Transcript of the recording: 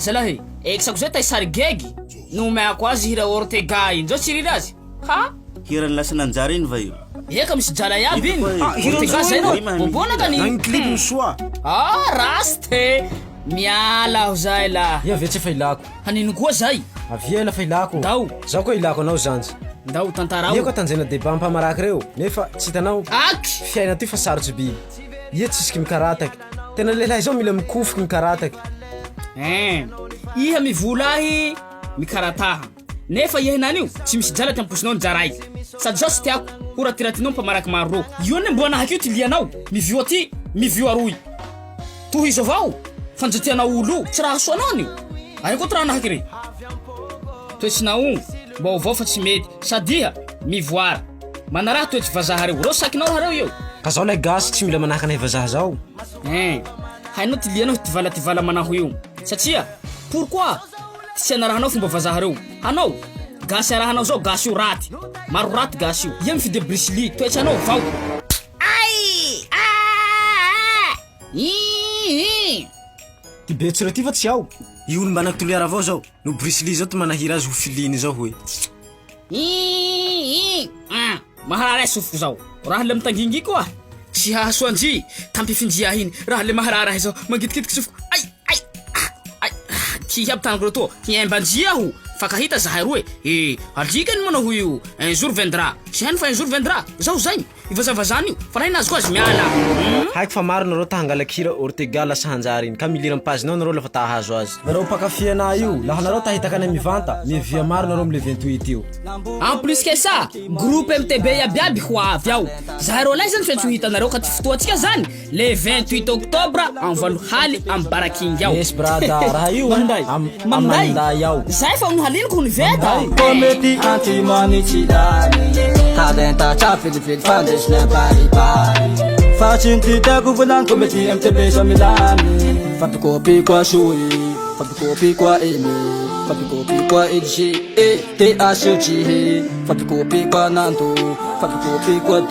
Zalahy, eksako zay tay sary gegy no meako azy hira Ortega iny, zao tsy rira azy. Ha? Hirany lasa nanjara iny va io? Eka misy jala iaby iny. hira Ortega zay no, bobona ka Nagny ni. clip ny soa. Raste. Miala aho zay la. Ia ve tsy efa ilako. Hanino koa zay? Avia ela fa ilako. Ndao. Zaho koa ilako anao zanja. Ndao tantarao. Ia koa tanjena débat mpamaraka reo. Nefa tsy hitanao Aky. fiaina ty fa sarotsy biby. Ia tsisky mikarataky. Tena lehilahy zao mila mikofoky mikarataky. Iha mivolahy mikarataha. Nefa iha nani io tsy misy jala ty amposinao njaray. Sady zao tsy tiako horatiratinao mpamaraky maro rô. Io ne mbo anahakio ty lianao. Mivio aty, mivio aroy. Tohizo avao. Fanjatianao olo, tsy raha soanao anio. Ay koa ty raha nahaky re. Toetsinao mbo avao fa tsy mety. Sady iha mivoara. Manaraha toetsy vazaha reo. Rô sakinao raha reo io. Ka zao lay gasy tsy mila manahaka anay vazaha zao. Hainao ty lianao tivala manaho io. Satria pourquoi tsy anarahanao fomba vazaha reo? Anao gasy arahanao zao gasy io raty. Maro raty gasy io. Iha mifidy Bruce Lee, toetsanao vao. Ay! Ty betsy reo ty fa tsy ao. I olo mba naktoliara avao zao. No Bruce Lee zao ty manahira azy ho filiny zao hoe. Maharara sofiko zao. Raha le mitangingi koa. Tsy hahasoanji, tampifinjia iny. Raha le maharara zao, mangitikitiky sofiko. Kihiab tanako to, kiembanjia ho. Fakahita zahay roe. Alikany manao io. Un jour viendra. Si hainy fa un jour viendra. Zao zay. Ivazavazany io. Fa nainazy koa azy miala. Haiko fa maro nareo tahangalaky hira Ortega lasa hanjary iny. Ka milira pazinao nareo lafa tahazo azy. Nareo pakafia io. Laha nareo tahitaka anay mivanta, mivia maro nareo amle 28 io. En plus que ça, groupe MTB yabiaby ho avy ao. Zahay rô lay zany fetsy hitanareo ka ty fotoatsika zany le 28 octobre en Valuhaly am Baraking ao. Yes brada, raha io Manday ao. Zay fa uno haliniko ni veta. Comedy anti-monetidani Kadenta cha filifil fandes na bari-bari Facintitako volan comedy MTB sa Milani Fapikopi kwa Shui, fapikopi kwa Amy, fapikopi kwa EG, THG, fapikopi kwa Nando, fapikopi kwa